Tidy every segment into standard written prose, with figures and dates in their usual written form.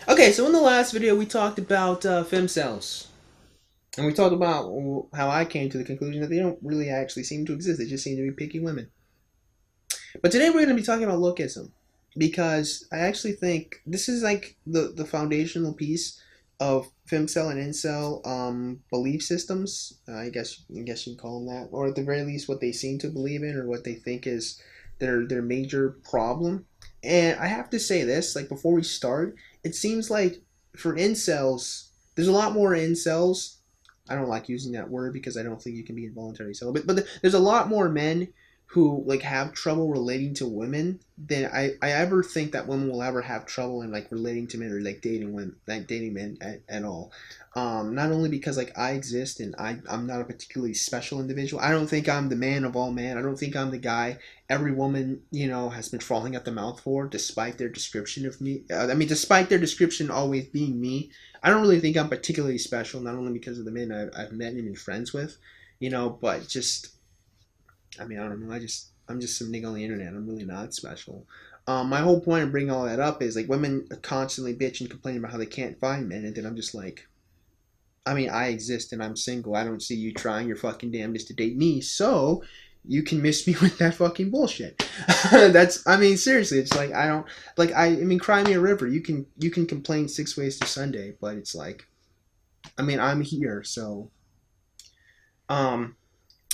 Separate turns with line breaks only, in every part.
Okay, so in the last video we talked about femcells. And we talked about how I came to the conclusion that they don't really actually seem to exist. They just seem to be picking women. But today we're going to be talking about lookism. Because I actually think this is like the foundational piece of femcel and incel belief systems. I guess you can call them that. Or at the very least what they seem to believe in or what they think is their major problem. And I have to say this, like before we start, it seems like for incels, there's a lot more incels. I don't like using that word because I don't think you can be involuntary celibate, but there's a lot more men who like have trouble relating to women than I ever think that women will ever have trouble in like relating to men or like dating women, like dating men at all. Not only because like I exist and I'm not a particularly special individual. I don't think I'm the man of all men. I don't think I'm the guy every woman has been falling at the mouth for, despite their description of me. Despite their description always being me. I don't really think I'm particularly special. Not only because of the men I've met and been friends with, but just I don't know. I'm just some nigga on the internet. I'm really not special. My whole point of bringing all that up is like women constantly bitch and complain about how they can't find men, and then I'm just like, I exist and I'm single. I don't see you trying your fucking damnedest to date me, so you can miss me with that fucking bullshit. Seriously, it's like I don't like. Cry me a river. You can complain 6 ways to Sunday, but it's like, I'm here, so um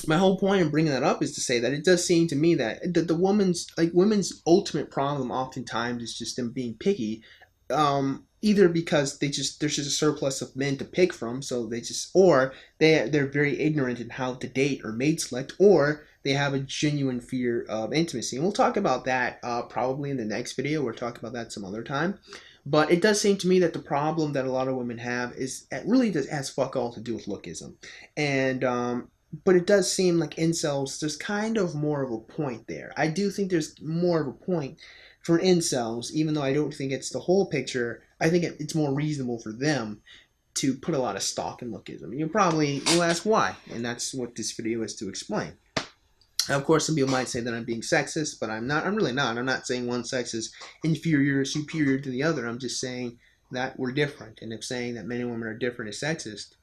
my whole point in bringing that up is to say that it does seem to me that the women's ultimate problem oftentimes is just them being picky, either because there's just a surplus of men to pick from, so they're very ignorant in how to date or mate select, or they have a genuine fear of intimacy, and we'll talk about that probably in the next video. We'll talk about that some other time. But it does seem to me that the problem that a lot of women have is it really does has fuck all to do with lookism, and but it does seem like incels, there's kind of more of a point there. I do think there's more of a point for incels, even though I don't think it's the whole picture. I think it's more reasonable for them to put a lot of stock in lookism. You probably will ask why, and that's what this video is to explain. Now, of course, some people might say that I'm being sexist, but I'm not. I'm really not. I'm not saying one sex is inferior or superior to the other. I'm just saying that we're different, and if saying that men and women are different is sexist,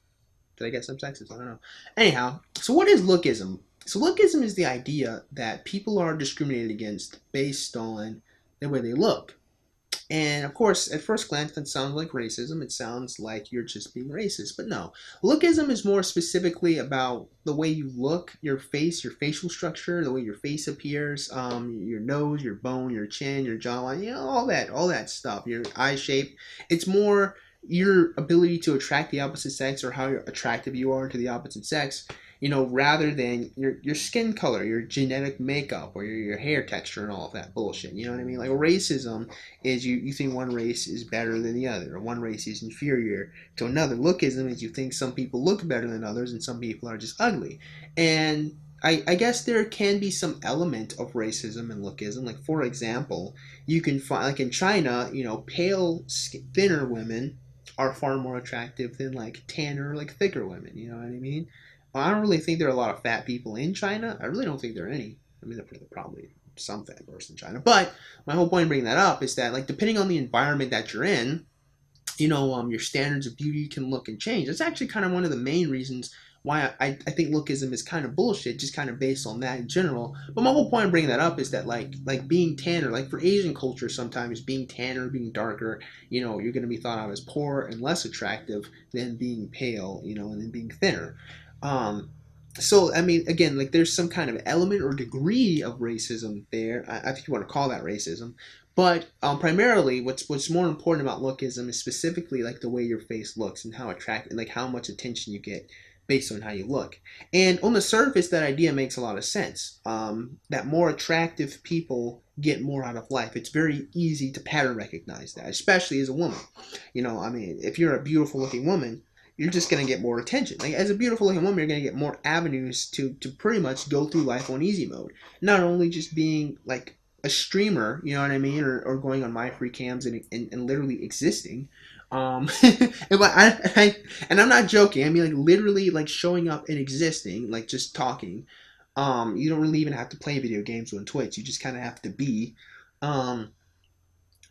did I get some sexist? I don't know. Anyhow, so what is lookism? So lookism is the idea that people are discriminated against based on the way they look. And of course, at first glance, that sounds like racism. It sounds like you're just being racist. But no, lookism is more specifically about the way you look, your face, your facial structure, the way your face appears, your nose, your bone, your chin, your jawline, all that stuff, your eye shape. It's more your ability to attract the opposite sex or how attractive you are to the opposite sex, rather than your skin color, your genetic makeup, or your hair texture and all of that bullshit. You know what I mean? Like racism is you think one race is better than the other, or one race is inferior to another. Lookism is you think some people look better than others and some people are just ugly. And I guess there can be some element of racism and lookism. Like, for example, you can find, like in China, pale, thinner women are far more attractive than like tanner, like thicker women. You know what I mean? I don't really think there are a lot of fat people in China. I really don't think there are any. There probably some fat person in China. But my whole point in bringing that up is that, like, depending on the environment that you're in, your standards of beauty can look and change. That's actually kind of one of the main reasons why I think lookism is kind of bullshit, just kind of based on that in general. But my whole point of bringing that up is that like being tanner, like for Asian culture, sometimes being tanner, being darker, you're going to be thought of as poor and less attractive than being pale, and then being thinner. So again, like there's some kind of element or degree of racism there. I think you want to call that racism, but primarily, what's more important about lookism is specifically like the way your face looks and how attractive, like how much attention you get based on how you look. And on the surface, that idea makes a lot of sense. That more attractive people get more out of life. It's very easy to pattern recognize that, especially as a woman. If you're a beautiful looking woman, you're just going to get more attention. Like, as a beautiful looking woman, you're going to get more avenues to pretty much go through life on easy mode. Not only just being like a streamer, you know what I mean, or going on my free cams and literally existing. And I'm not joking. Like literally like showing up and existing, like just talking. You don't really even have to play video games on Twitch. You just kind of have to be. Um,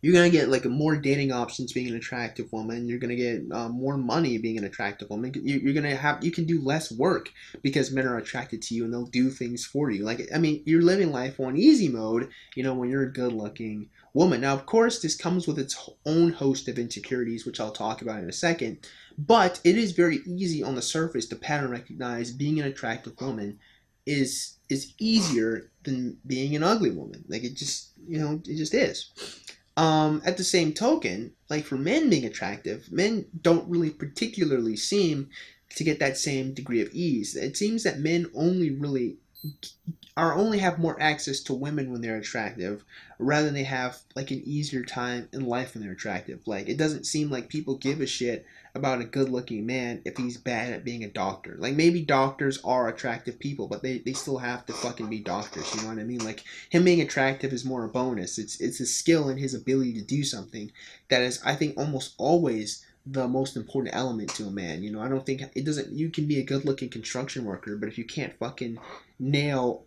you're gonna get like more dating options being an attractive woman. You're gonna get more money being an attractive woman. You're gonna have, you can do less work because men are attracted to you and they'll do things for you. Like, I mean, you're living life on easy mode, you know, when you're a good looking woman. Now, of course, this comes with its own host of insecurities, which I'll talk about in a second. But it is very easy on the surface to pattern recognize being an attractive woman is easier than being an ugly woman. Like, it just, you know, it just is. At the same token, like for men being attractive, men don't really particularly seem to get that same degree of ease. It seems that men only really are only have more access to women when they're attractive, rather than they have like an easier time in life when they're attractive. Like, it doesn't seem like people give a shit about a good-looking man if he's bad at being a doctor. Like, maybe doctors are attractive people, but they still have to fucking be doctors. You know what I mean? Like, him being attractive is more a bonus. It's a skill in his ability to do something that is, I think, almost always the most important element to a man. You know, I don't think it doesn't. You can be a good-looking construction worker, but if you can't fucking nail,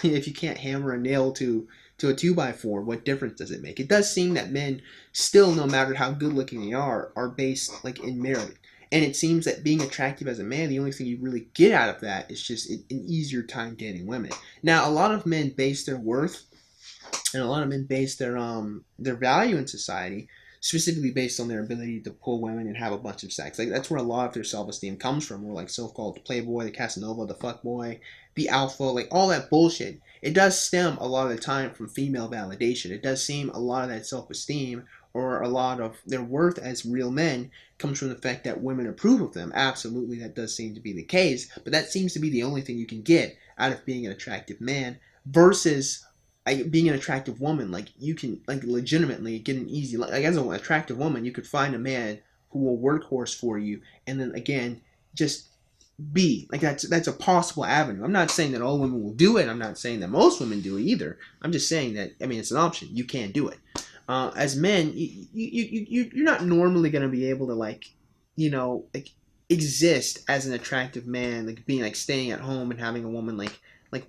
if you can't hammer a nail to a 2x4, what difference does it make? It does seem that men still, no matter how good looking they are based like in merit. And it seems that being attractive as a man, the only thing you really get out of that is just an easier time dating women. Now, a lot of men base their worth, and a lot of men base their value in society specifically based on their ability to pull women and have a bunch of sex. Like, that's where a lot of their self-esteem comes from. We're like so-called playboy, the Casanova, the fuckboy, the alpha, like all that bullshit. It does stem a lot of the time from female validation. It does seem a lot of that self-esteem or a lot of their worth as real men comes from the fact that women approve of them. Absolutely, that does seem to be the case, but that seems to be the only thing you can get out of being an attractive man versus being an attractive woman. Like, you can like legitimately get an easy, like as an attractive woman you could find a man who will workhorse for you, and then again just be like, that's a possible avenue. I'm not saying that all women will do it. I'm not saying that most women do it either. I'm just saying that, I mean, it's an option. You can do it. As men, you're not normally going to be able to, like, you know, like exist as an attractive man, like being like staying at home and having a woman like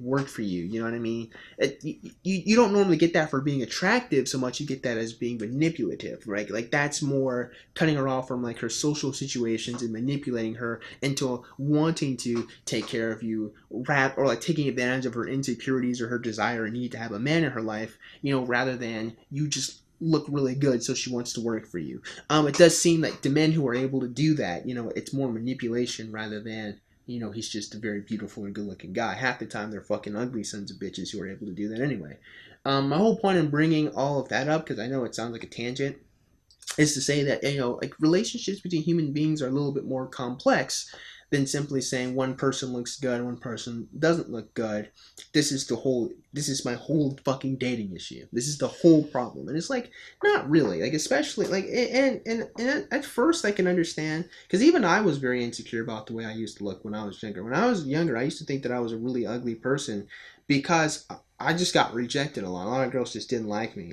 work for you. You know what I mean? You don't normally get that for being attractive so much. You get that as being manipulative, right? Like, that's more cutting her off from like her social situations and manipulating her into wanting to take care of you, or like taking advantage of her insecurities or her desire and need to have a man in her life, you know, rather than you just look really good so she wants to work for you. It does seem like the men who are able to do that, you know, it's more manipulation rather than, you know, he's just a very beautiful and good looking guy. Half the time they're fucking ugly sons of bitches who are able to do that anyway. My whole point in bringing all of that up, because I know it sounds like a tangent, is to say that, you know, like relationships between human beings are a little bit more complex than simply saying one person looks good, one person doesn't look good. This is my whole fucking dating issue. This is the whole problem. And it's like, not really. Like, especially like, and at first I can understand, because even I was very insecure about the way I used to look when I was younger. When I was younger, I used to think that I was a really ugly person because I just got rejected a lot. A lot of girls just didn't like me.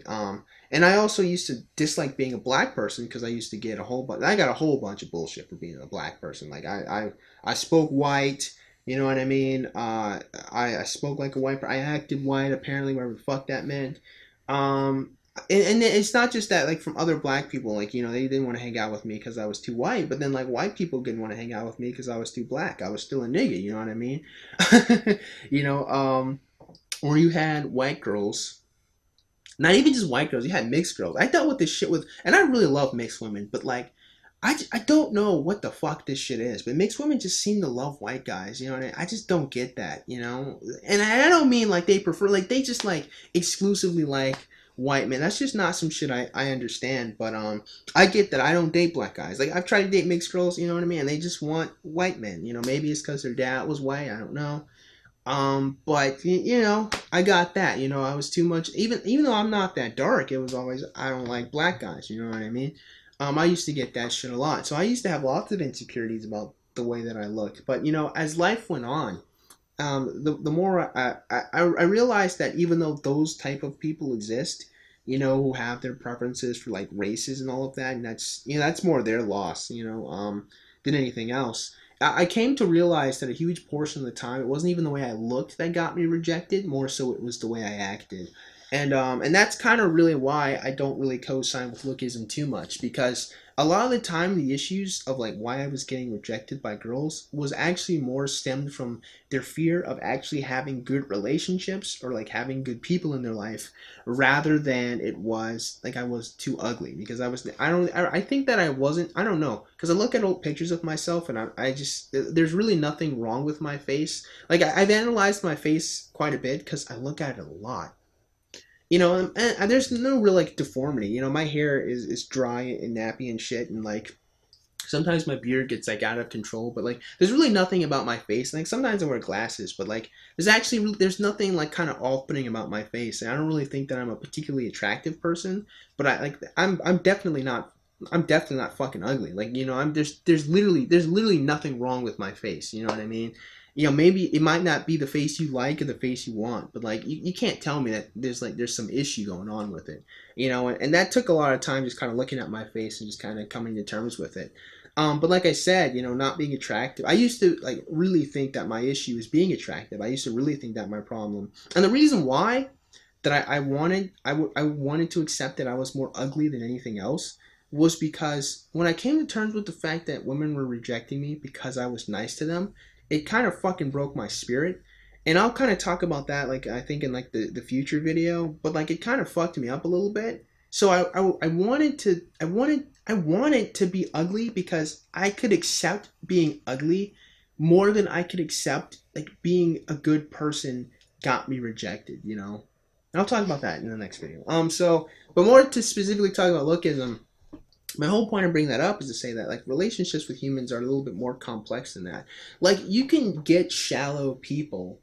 And I also used to dislike being a black person because I used to get a whole bunch. I got a whole bunch of bullshit for being a black person. Like, I spoke white. You know what I mean? I spoke like a white. I acted white. Apparently, whatever the fuck that meant. And it's not just that. Like, from other black people, like, you know, they didn't want to hang out with me because I was too white. But then like white people didn't want to hang out with me because I was too black. I was still a nigga. You know what I mean? you know. Or you had white girls, not even just white girls, you had mixed girls. I dealt with this shit with, and I really love mixed women, but like, I don't know what the fuck this shit is, but mixed women just seem to love white guys, you know what I mean? I just don't get that, you know? And I don't mean like they prefer, like they just like exclusively like white men. That's just not some shit I understand, but I get that. I don't date black guys. Like, I've tried to date mixed girls, you know what I mean? And they just want white men, you know? Maybe it's because their dad was white, I don't know. But you know, I got that. You know, I was too much. Even though I'm not that dark, it was always, I don't like black guys. You know what I mean? I used to get that shit a lot. So I used to have lots of insecurities about the way that I looked. But you know, as life went on, the more I realized that even though those type of people exist, you know, who have their preferences for like races and all of that, and that's, you know, that's more their loss, you know, than anything else. I came to realize that a huge portion of the time it wasn't even the way I looked that got me rejected. More so, it was the way I acted. And that's kind of really why I don't really co-sign with Lookism too much, because a lot of the time the issues of like why I was getting rejected by girls was actually more stemmed from their fear of actually having good relationships or like having good people in their life, rather than it was like I was too ugly. Because I think that I wasn't, I don't know, because I look at old pictures of myself and I just, there's really nothing wrong with my face. Like I've analyzed my face quite a bit because I look at it a lot. And there's no real like deformity. My hair is dry and nappy and shit, and like sometimes my beard gets like out of control. But like, there's really nothing about my face. Like sometimes I wear glasses, but like, there's nothing like kind of off-putting about my face. And I don't really think that I'm a particularly attractive person. But I'm definitely not. I'm definitely not fucking ugly. Like I'm there's literally nothing wrong with my face. You know what I mean? Maybe it might not be the face you like or the face you want, but like you can't tell me that there's some issue going on with it. And that took a lot of time, just kind of looking at my face and just kind of coming to terms with it. But like I said, not being attractive. I used to like really think that my issue is being attractive. I used to really think that my problem, and the reason why that I wanted to accept that I was more ugly than anything else was because when I came to terms with the fact that women were rejecting me because I was nice to them, it kind of fucking broke my spirit. And I'll kind of talk about that, like I think in like the future video, but like it kind of fucked me up a little bit. So I wanted to be ugly because I could accept being ugly more than I could accept like being a good person got me rejected. And I'll talk about that in the next video. But more to specifically talk about lookism, my whole point of bringing that up is to say that like relationships with humans are a little bit more complex than that. Like you can get shallow people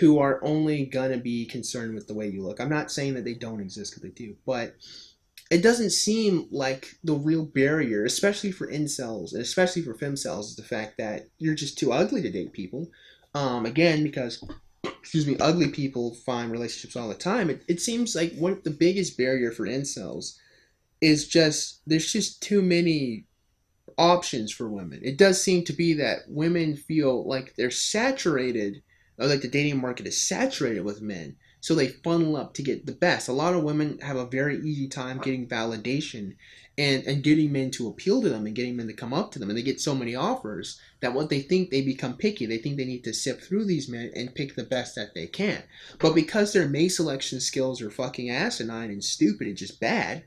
who are only gonna be concerned with the way you look. I'm not saying that they don't exist, because they do, but it doesn't seem like the real barrier, especially for incels and especially for femcels, is the fact that you're just too ugly to date people. Again, because excuse me, ugly people find relationships all the time. It seems like one of the biggest barrier for incels is just there's just too many options for women. It does seem to be that women feel like they're saturated, or like the dating market is saturated with men. So they funnel up to get the best. A lot of women have a very easy time getting validation and getting men to appeal to them and getting men to come up to them. And they get so many offers that what they think, they become picky. They think they need to sift through these men and pick the best that they can. But because their mate selection skills are fucking asinine and stupid and just bad,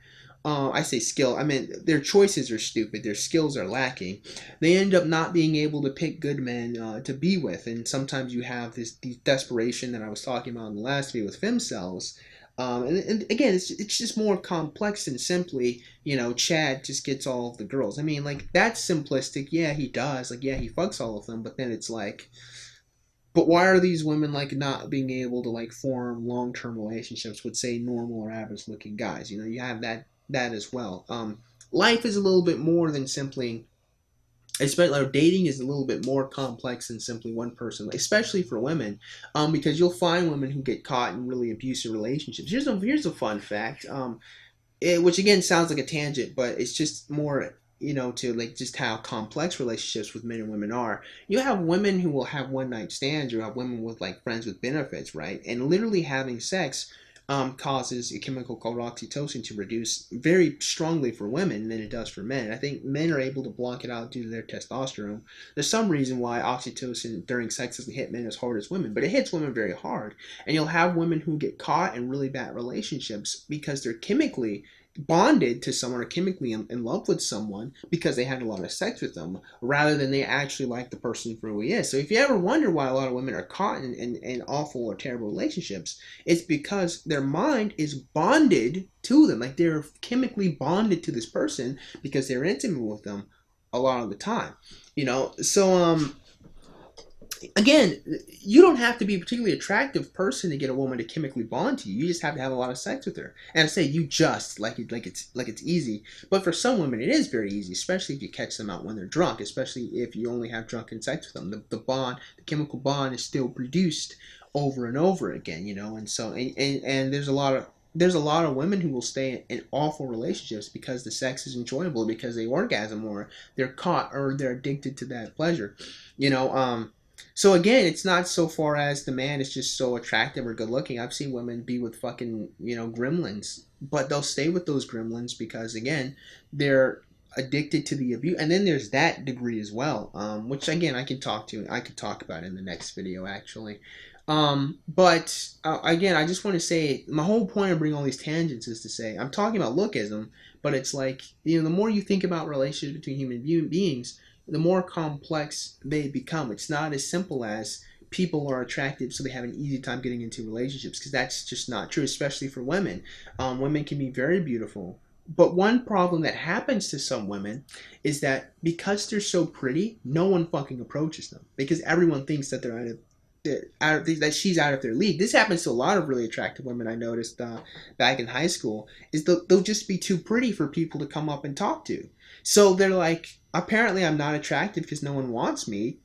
I say skill, I mean their choices are stupid, their skills are lacking. They end up not being able to pick good men to be with, and sometimes you have this desperation that I was talking about in the last video with femcels. And again, it's just more complex than simply, Chad just gets all of the girls. I mean, like, that's simplistic. Yeah, he does. Like, yeah, he fucks all of them, but then it's like, but why are these women like not being able to like form long-term relationships with say normal or average looking guys? You have that as well. Life is a little bit more than simply, especially like, dating is a little bit more complex than simply one person, especially for women, because you'll find women who get caught in really abusive relationships. Here's a fun fact, which again sounds like a tangent, but it's just more, to like just how complex relationships with men and women are. You have women who will have one night stands, you have women with like friends with benefits, right? And literally having sex causes a chemical called oxytocin to reduce very strongly for women than it does for men. I think men are able to block it out due to their testosterone. There's some reason why oxytocin during sex doesn't hit men as hard as women, but it hits women very hard. And you'll have women who get caught in really bad relationships because they're chemically bonded to someone or chemically in love with someone because they had a lot of sex with them rather than they actually like the person for who he is. So if you ever wonder why a lot of women are caught in awful or terrible relationships, it's because their mind is bonded to them. Like they're chemically bonded to this person because they're intimate with them a lot of the time. So again, you don't have to be a particularly attractive person to get a woman to chemically bond to you. You just have to have a lot of sex with her. And I say you just like it's easy, but for some women it is very easy, especially if you catch them out when they're drunk. Especially if you only have drunken sex with them, the chemical bond is still produced over and over again. And so and there's a lot of women who will stay in awful relationships because the sex is enjoyable, because they orgasm, or they're caught, or they're addicted to that pleasure. you know um So again, it's not so far as the man is just so attractive or good looking. I've seen women be with fucking, gremlins, but they'll stay with those gremlins because again, they're addicted to the abuse. And then there's that degree as well, which again I could talk about in the next video actually. But again, I just want to say my whole point of bringing all these tangents is to say I'm talking about lookism, but it's like the more you think about relationships between human beings, the more complex they become. It's not as simple as people are attractive so they have an easy time getting into relationships, because that's just not true, especially for women. Women can be very beautiful. But one problem that happens to some women is that because they're so pretty, no one fucking approaches them because everyone thinks that that she's out of their league. This happens to a lot of really attractive women. I noticed back in high school is they'll just be too pretty for people to come up and talk to. So they're like, apparently I'm not attractive because no one wants me.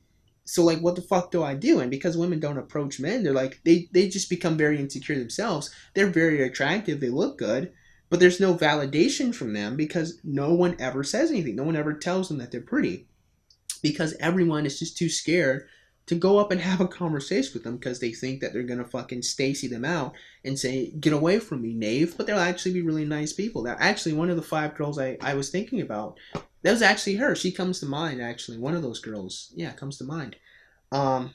So like, what the fuck do I do? And because women don't approach men, they're like they just become very insecure themselves. They're very attractive. They look good. But there's no validation from them because no one ever says anything. No one ever tells them that they're pretty because everyone is just too scared to go up and have a conversation with them because they think that they're gonna fucking Stacy them out and say, "Get away from me, knave." But they'll actually be really nice people. Now, actually, one of the 5 girls I was thinking about, that was actually her. She comes to mind. Actually, one of those girls, yeah, comes to mind. Um,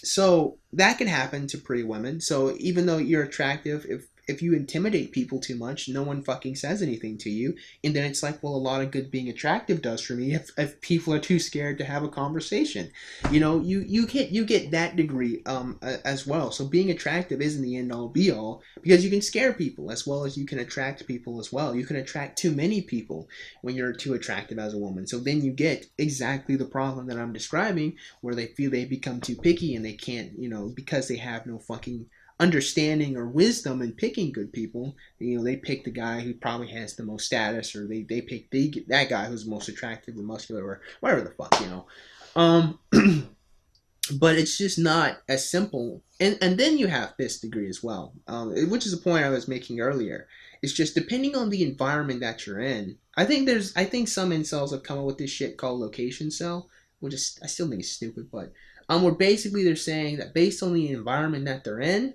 so that can happen to pretty women. So even though you're attractive, if you intimidate people too much, no one fucking says anything to you. And then it's like, well, a lot of good being attractive does for me if people are too scared to have a conversation. You get that degree as well. So being attractive isn't the end all be all, because you can scare people as well as you can attract people as well. You can attract too many people when you're too attractive as a woman. So then you get exactly the problem that I'm describing, where they feel they become too picky and they can't, because they have no fucking understanding or wisdom in picking good people. They pick the guy who probably has the most status, or they pick that guy who's most attractive or muscular or whatever the fuck. um but it's just not as simple. And then you have this degree as well, which is a point I was making earlier. It's just depending on the environment that you're in. I think some incels have come up with this shit called location cell, which is, I still think it's stupid, but where basically they're saying that based on the environment that they're in,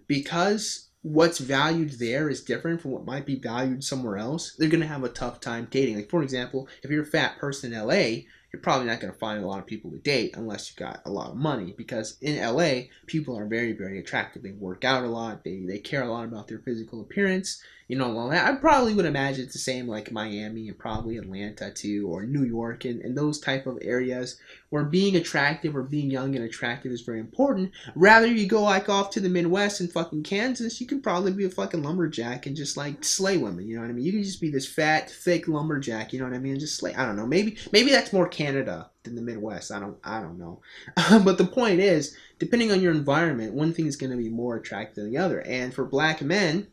because what's valued there is different from what might be valued somewhere else, they're going to have a tough time dating. Like, for example, if you're a fat person in LA, you're probably not going to find a lot of people to date unless you got a lot of money, because in LA, people are very, very attractive. They work out a lot. They care a lot about their physical appearance. All that. I probably would imagine it's the same like Miami and probably Atlanta too, or New York, and those type of areas where being attractive or being young and attractive is very important. Rather, you go like off to the Midwest and fucking Kansas, you could probably be a fucking lumberjack and just like slay women. You know what I mean? You can just be this fat, thick lumberjack. You know what I mean? And just slay. I don't know. Maybe that's more Canada than the Midwest. I don't know. But the point is, depending on your environment, one thing is going to be more attractive than the other. And for black men,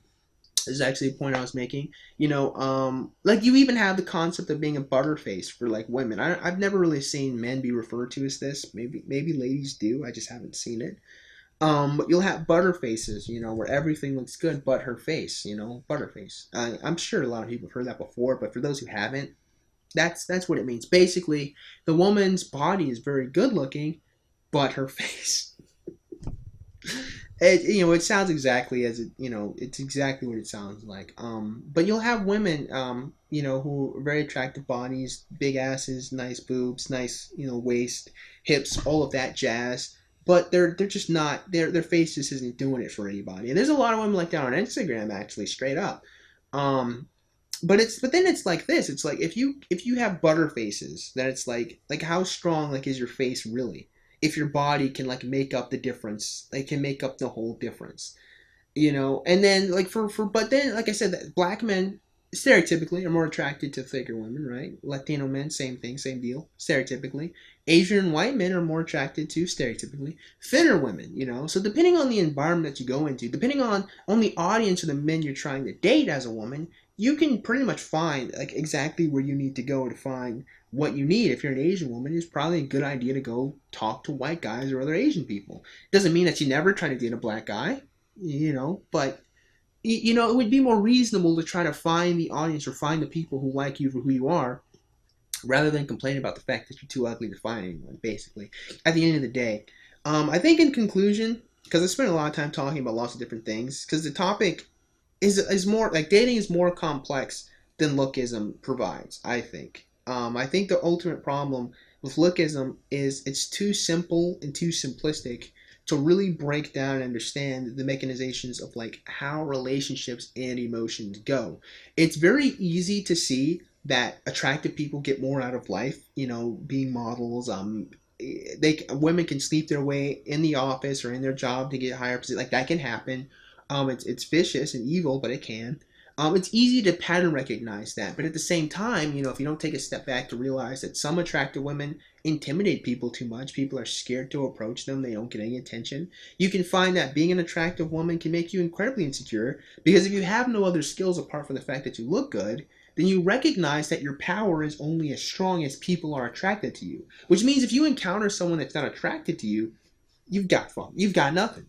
this is actually a point I was making. Like, you even have the concept of being a butterface for like women. I've never really seen men be referred to as this. Maybe ladies do. I just haven't seen it. But you'll have butterfaces, where everything looks good but her face. Butterface. I'm sure a lot of people have heard that before, but for those who haven't, that's what it means. Basically, the woman's body is very good looking, but her face. It sounds exactly as it's exactly what it sounds like. But you'll have women, who are very attractive bodies, big asses, nice boobs, nice, waist, hips, all of that jazz. But they're just not, their face just isn't doing it for anybody. And there's a lot of women like that on Instagram, actually, straight up. Um, but then it's like this. It's like if you have butter faces, then it's like how strong like is your face really? If your body can like make up the difference, like can make up the whole difference. And then like but then like I said, that black men stereotypically are more attracted to thicker women, right? Latino men, same thing, same deal, stereotypically. Asian and white men are more attracted to, stereotypically, thinner women. So depending on the environment that you go into, depending on the audience of the men you're trying to date as a woman, you can pretty much find like exactly where you need to go to find what you need. If you're an Asian woman, it's probably a good idea to go talk to white guys or other Asian people. Doesn't mean that you never try to date a black guy, but it would be more reasonable to try to find the audience or find the people who like you for who you are, rather than complaining about the fact that you're too ugly to find anyone, basically. At the end of the day, I think in conclusion, because I spent a lot of time talking about lots of different things, because the topic is more like dating is more complex than lookism provides. I think the ultimate problem with lookism is it's too simple and too simplistic to really break down and understand the mechanizations of like how relationships and emotions go. It's very easy to see that attractive people get more out of life, being models. Women can sleep their way in the office or in their job to get higher position. Like that can happen. It's vicious and evil, but it can. It's easy to pattern recognize that, but at the same time, if you don't take a step back to realize that some attractive women intimidate people too much, people are scared to approach them, they don't get any attention, you can find that being an attractive woman can make you incredibly insecure, because if you have no other skills apart from the fact that you look good, then you recognize that your power is only as strong as people are attracted to you. Which means if you encounter someone that's not attracted to you, you've got fun. You've got nothing.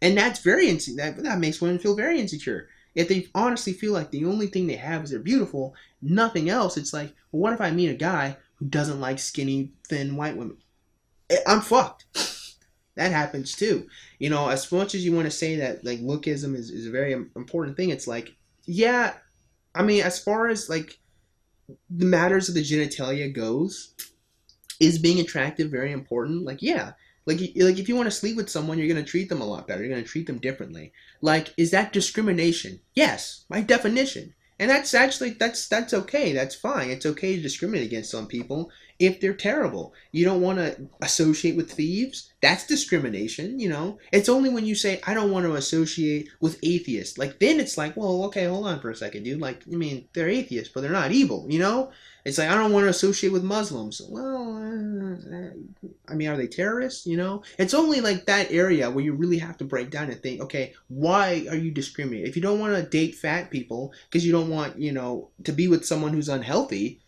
And that's that makes women feel very insecure. If they honestly feel like the only thing they have is they're beautiful, nothing else, it's like, well, what if I meet a guy who doesn't like skinny, thin white women? I'm fucked. That happens too. As much as you want to say that like lookism is a very important thing, it's like, yeah, I mean, as far as like the matters of the genitalia goes, is being attractive very important? Like, yeah. Like if you want to sleep with someone, you're going to treat them a lot better. You're going to treat them differently. Like, is that discrimination? Yes, by definition. And that's actually, that's okay. That's fine. It's okay to discriminate against some people if they're terrible. You don't want to associate with thieves? That's discrimination, It's only when you say, I don't want to associate with atheists. Like, then it's like, well, okay, hold on for a second, dude. Like, I mean, they're atheists, but they're not evil, It's like, I don't want to associate with Muslims. Well, I mean, are they terrorists? It's only like that area where you really have to break down and think, okay, why are you discriminating? If you don't want to date fat people because you don't want, to be with someone who's unhealthy,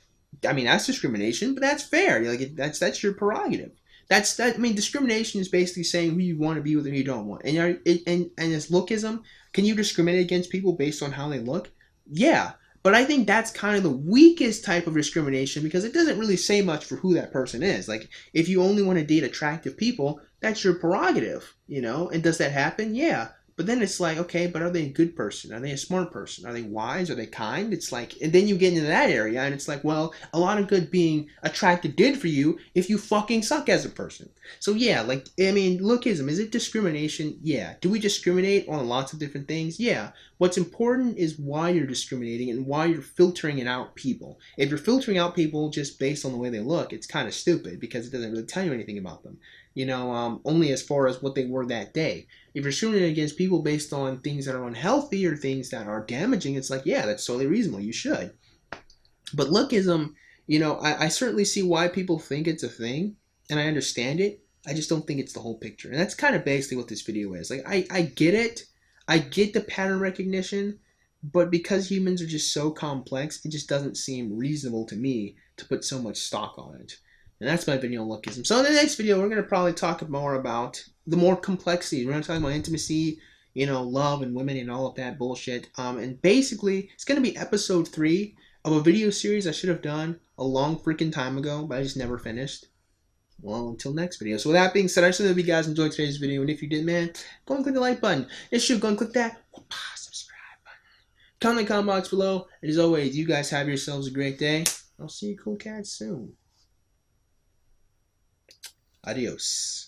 I mean, that's discrimination, but that's fair. Like, that's your prerogative. I mean, discrimination is basically saying who you want to be with and who you don't want. And as lookism, can you discriminate against people based on how they look? Yeah. But I think that's kind of the weakest type of discrimination because it doesn't really say much for who that person is. Like, if you only want to date attractive people, that's your prerogative, And does that happen? Yeah. But then it's like, okay, but are they a good person? Are they a smart person? Are they wise? Are they kind? It's like, and then you get into that area and it's like, well, a lot of good being attracted did for you if you fucking suck as a person. So yeah, like, I mean, lookism, is it discrimination? Yeah. Do we discriminate on lots of different things? Yeah. What's important is why you're discriminating and why you're filtering out people. If you're filtering out people just based on the way they look, it's kind of stupid because it doesn't really tell you anything about them. Only as far as what they were that day. If you're shooting against people based on things that are unhealthy or things that are damaging, it's like, yeah, that's totally reasonable. You should. But lookism, I certainly see why people think it's a thing, and I understand it. I just don't think it's the whole picture. And that's kind of basically what this video is. Like, I get it. I get the pattern recognition, but because humans are just so complex, it just doesn't seem reasonable to me to put so much stock on it. And that's my video on lookism. So in the next video, we're going to probably talk more about the more complexity. We're going to talk about intimacy, love and women and all of that bullshit. And basically, it's going to be episode 3 of a video series I should have done a long freaking time ago, but I just never finished. Well, until next video. So with that being said, I just hope you guys enjoyed today's video. And if you did, man, go and click the like button. If you go and click that subscribe button. Comment in the comment box below. And as always, you guys have yourselves a great day. I'll see you cool cats soon. Adios.